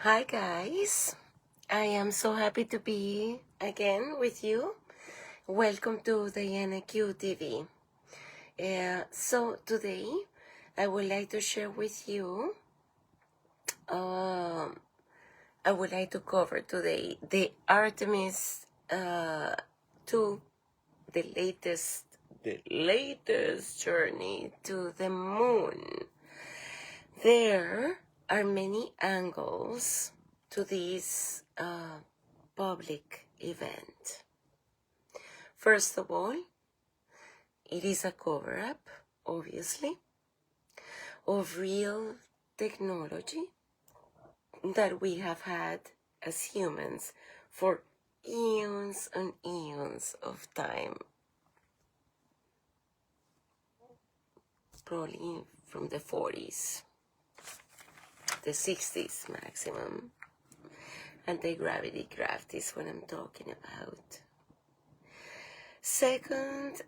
Hi guys, I am so happy to be again with you. Welcome to Diana Q TV. So today I would like to share with you, I would like to cover today the Artemis II, the latest journey to the moon. There are many angles to this public event. First of all, it is a cover-up, obviously, of real technology that we have had as humans for eons and eons of time. Probably from the 40s, the 60s maximum. Antigravity craft is what I'm talking about. Second,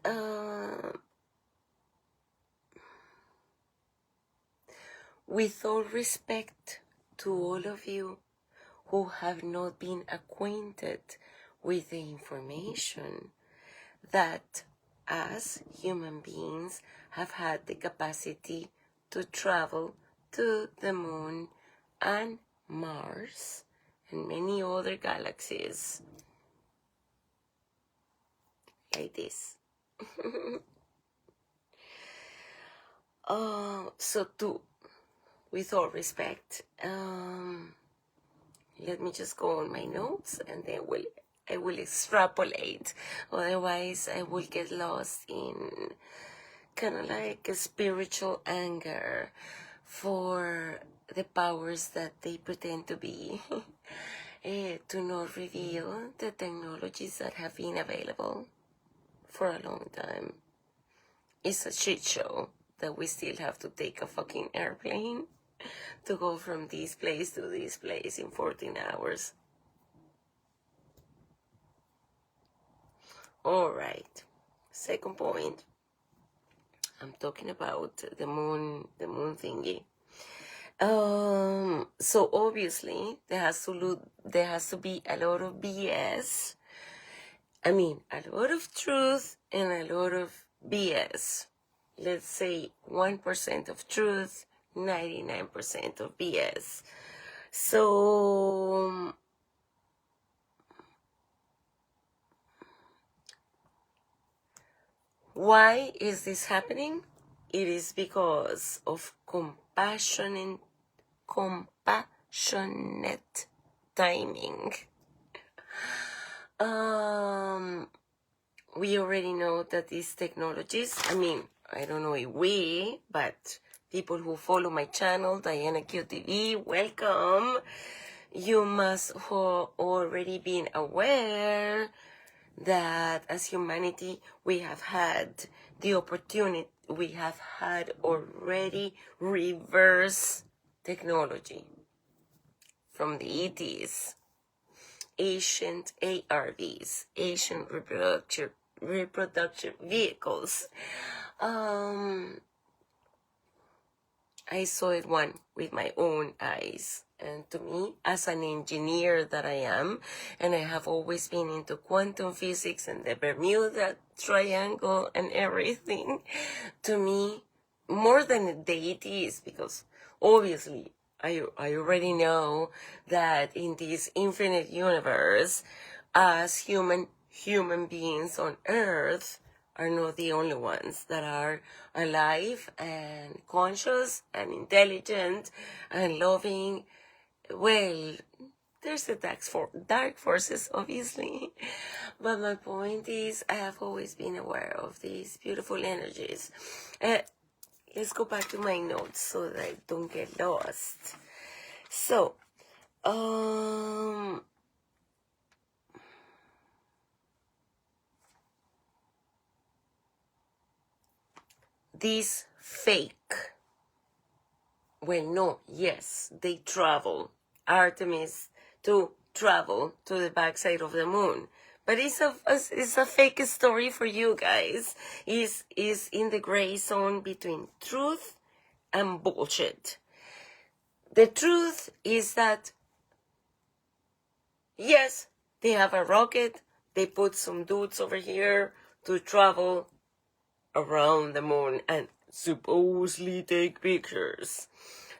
with all respect to all of you who have not been acquainted with the information that as human beings have had the capacity to travel to the moon and Mars and many other galaxies like this. With all respect, let me just go on my notes and then I will extrapolate. Otherwise, I will get lost in kind of like a spiritual anger for the powers that they pretend to be. To not reveal the technologies that have been available for a long time. It's a shit show that we still have to take a fucking airplane to go from this place to this place in 14 hours. Alright, second point. I'm talking about the moon thingy. So obviously there has to be a lot of BS. I mean, a lot of truth and a lot of BS. Let's say 1% of truth, 99% of BS. So why is this happening? It is because of compassionate timing. We already know that these technologies, I mean, I don't know if we, but people who follow my channel, Diana QTV, welcome. You must have already been aware that as humanity, we have had the opportunity, we have had already reverse technology from the ETs, ancient ARVs, ancient reproduction vehicles. I saw it one with my own eyes. And to me, as an engineer that I am, and I have always been into quantum physics and the Bermuda Triangle and everything, to me, more than the deities, because obviously I already know that in this infinite universe, as human beings on Earth, are not the only ones that are alive and conscious and intelligent and loving. Well, there's the dark forces, obviously. But my point is, I have always been aware of these beautiful energies. Let's go back to my notes so that I don't get lost. So, these fake, well, no, yes, they travel. Artemis to travel to the backside of the moon. But it's a fake story for you guys. Is in the gray zone between truth and bullshit. The truth is that Yes, they have a rocket. They put some dudes over here to travel around the moon and supposedly take pictures.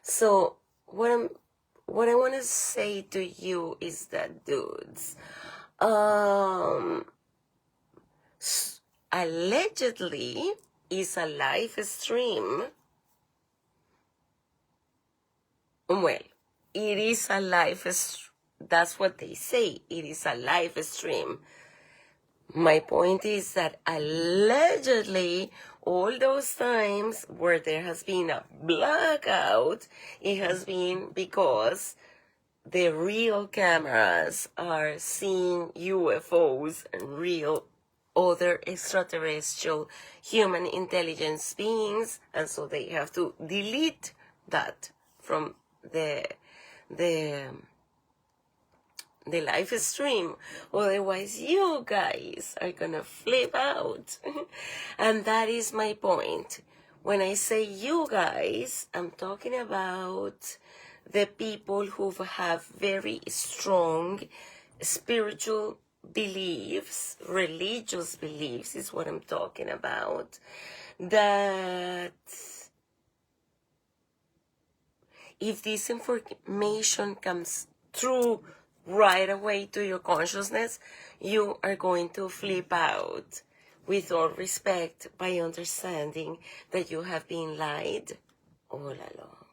So what I want to say to you is that, dudes, allegedly is a live stream. Well, it is a live stream. That's what they say. It is a live stream. My point is that allegedly, all those times where there has been a blackout, it has been because the real cameras are seeing UFOs and real other extraterrestrial human intelligence beings, and so they have to delete that from the live stream. Otherwise, you guys are gonna flip out. And that is my point. When I say you guys, I'm talking about the people who have very strong spiritual beliefs, religious beliefs is what I'm talking about, that if this information comes through right away to your consciousness, you are going to flip out, with all respect, by understanding that you have been lied all along.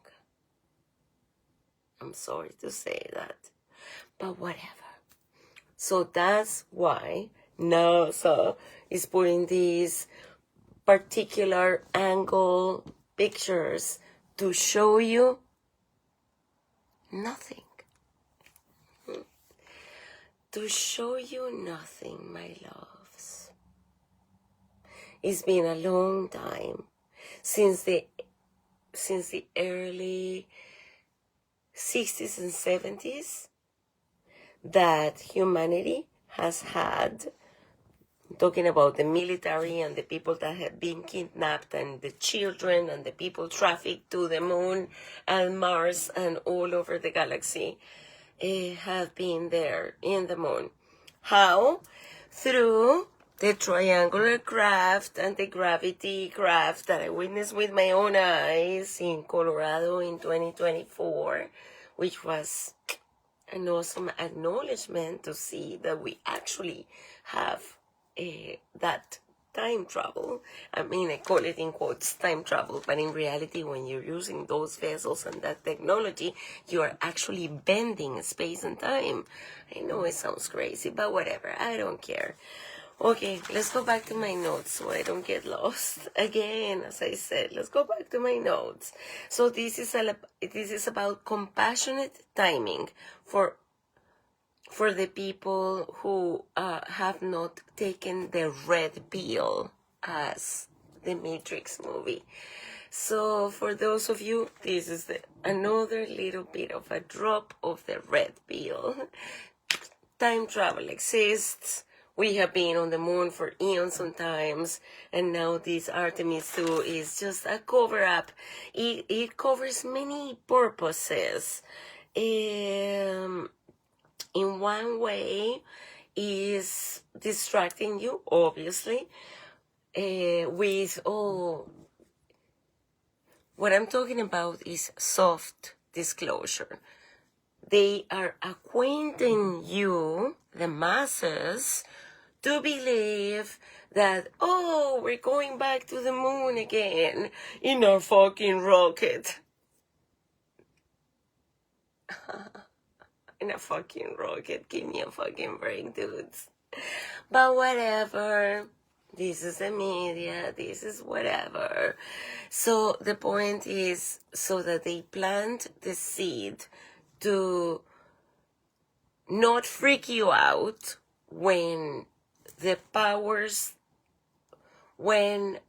I'm sorry to say that, but whatever. So that's why NASA is putting these particular angle pictures to show you nothing. To show you nothing, my loves. It's been a long time since the early 60s and 70s that humanity has had, talking about the military and the people that have been kidnapped and the children and the people trafficked to the moon and Mars and all over the galaxy, have been there in the moon. How? Through the triangular craft and the gravity craft that I witnessed with my own eyes in Colorado in 2024, which was an awesome acknowledgement to see that we actually have that time travel. I mean, I call it in quotes time travel, but in reality, when you're using those vessels and that technology, you are actually bending space and time. I know it sounds crazy, but whatever, I don't care. Okay, let's go back to my notes so I don't get lost again. As I said, let's go back to my notes. So this is about compassionate timing for the people who have not taken the red pill as the Matrix movie. So for those of you, this is another little bit of a drop of the red pill. Time travel exists. We have been on the moon for eons sometimes, and now this Artemis II is just a cover-up. It covers many purposes. In one way, is distracting you, obviously, with, what I'm talking about is soft disclosure. They are acquainting you, the masses, to believe that, we're going back to the moon again in our fucking rocket. In a fucking rocket. Give me a fucking break, dudes. But whatever. This is the media. This is whatever. So the point is so that they plant the seed to not freak you out when the powers, when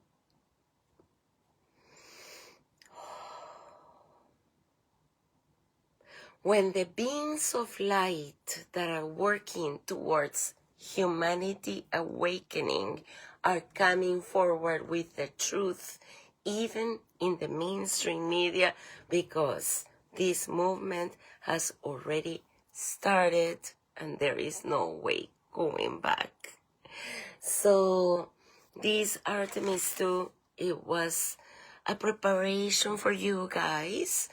the beings of light that are working towards humanity awakening are coming forward with the truth, even in the mainstream media, because this movement has already started and there is no way going back. So this Artemis II, it was a preparation for you guys.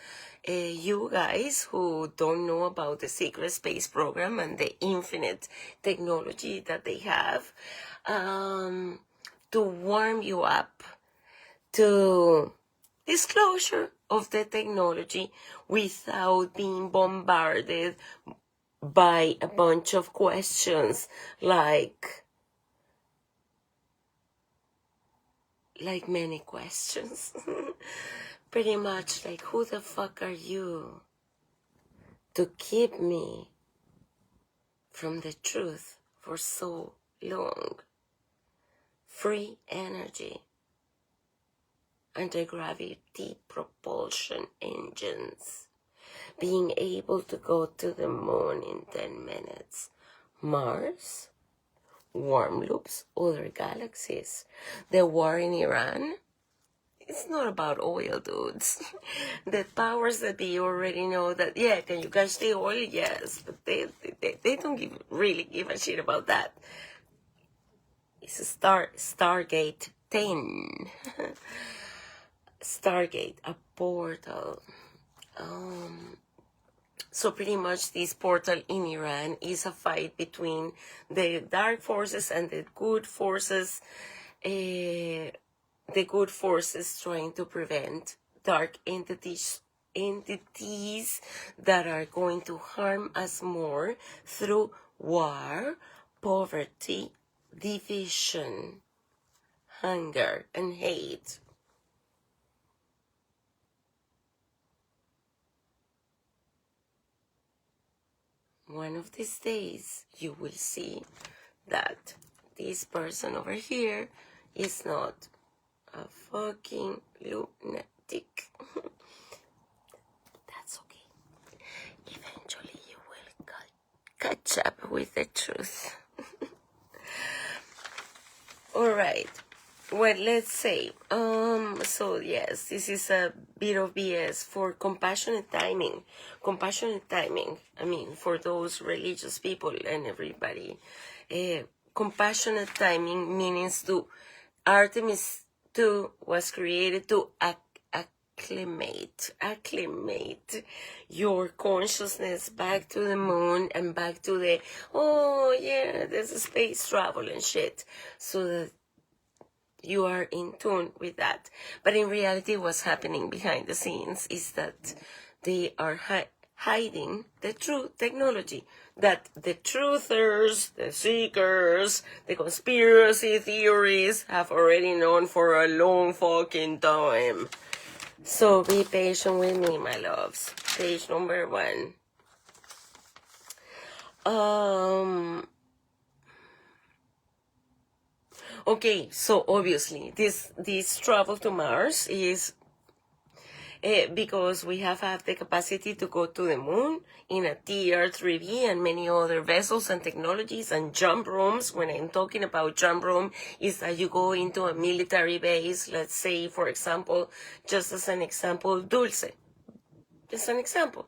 You guys who don't know about the secret space program and the infinite technology that they have, to warm you up to disclosure of the technology without being bombarded by a bunch of questions like many questions. Pretty much like, who the fuck are you to keep me from the truth for so long? Free energy, antigravity propulsion engines, being able to go to the moon in 10 minutes, Mars, warm loops, other galaxies. The war in Iran, it's not about oil, dudes. The powers that be already know that, yeah, can you catch the oil? Yes, but they don't really give a shit about that. It's a Stargate 10. Stargate, a portal. So pretty much this portal in Iran is a fight between the dark forces and the good forces. The good forces trying to prevent dark entities that are going to harm us more through war, poverty, division, hunger, and hate. One of these days, you will see that this person over here is not a fucking lunatic. That's okay. Eventually, you will catch up with the truth. All right. Well, let's say, so yes, this is a bit of BS for compassionate timing. Compassionate timing, I mean, for those religious people and everybody. Compassionate timing means to, Artemis II was created to acclimate your consciousness back to the moon and back to the, oh yeah, there's a space travel and shit. So that you are in tune with that. But in reality, what's happening behind the scenes is that they are hiding the true technology that the truthers, the seekers, the conspiracy theories have already known for a long fucking time. So be patient with me, my loves. Page number 1. Okay, so obviously this travel to Mars is because we have had the capacity to go to the moon in a TR-3B and many other vessels and technologies and jump rooms. When I'm talking about jump room, is that you go into a military base, let's say, for example, just as an example, Dulce. Just an example.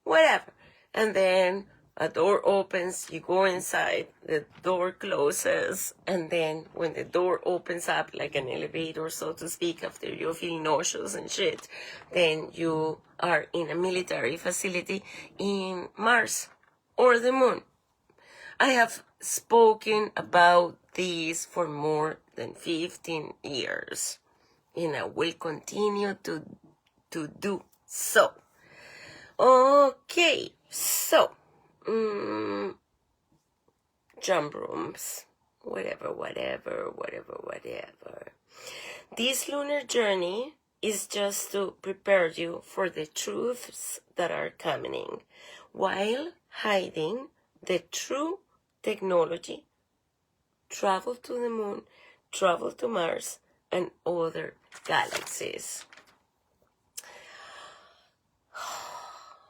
Whatever. And then a door opens, you go inside, the door closes, and then when the door opens up like an elevator, so to speak, after you feel nauseous and shit, then you are in a military facility in Mars or the moon. I have spoken about these for more than 15 years, and I will continue to do so. Okay, so jump rooms, whatever. This lunar journey is just to prepare you for the truths that are coming, while hiding the true technology, travel to the moon, travel to Mars, and other galaxies.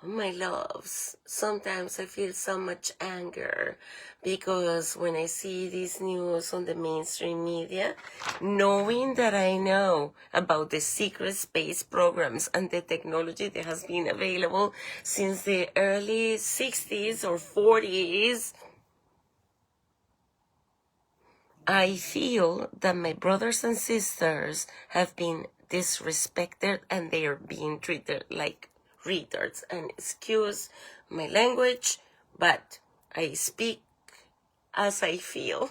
My loves, sometimes I feel so much anger because when I see this news on the mainstream media, knowing that I know about the secret space programs and the technology that has been available since the early 60s or 40s, I feel that my brothers and sisters have been disrespected and they are being treated like retards. And excuse my language, but I speak as I feel.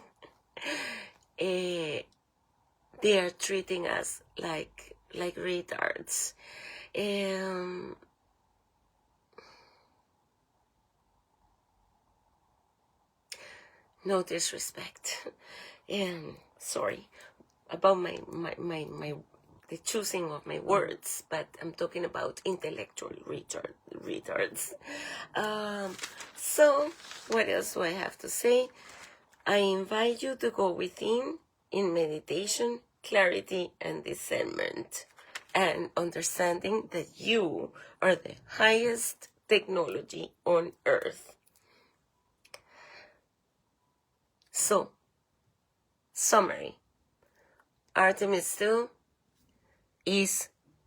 They are treating us like retards. No disrespect. Sorry about the choosing of my words, but I'm talking about intellectual retards. So what else do I have to say? I invite you to go within in meditation, clarity, and discernment, and understanding that you are the highest technology on earth. So, summary. ARTEMIS II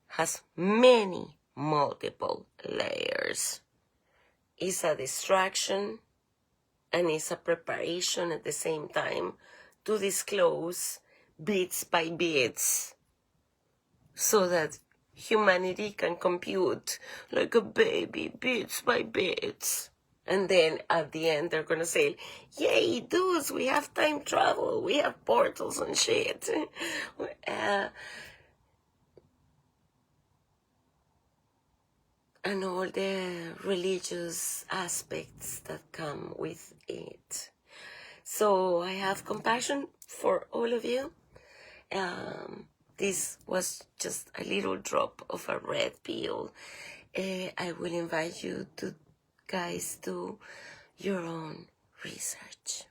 has many multiple layers. It's a distraction and it's a preparation at the same time to disclose bits by bits so that humanity can compute like a baby, bits by bits. And then at the end, they're going to say, yay, dudes, we have time travel. We have portals and shit. And all the religious aspects that come with it. So I have compassion for all of you. This was just a little drop of a red pill. I will invite you to guys do your own research.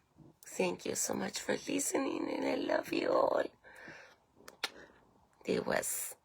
Thank you so much for listening, and I love you all. It was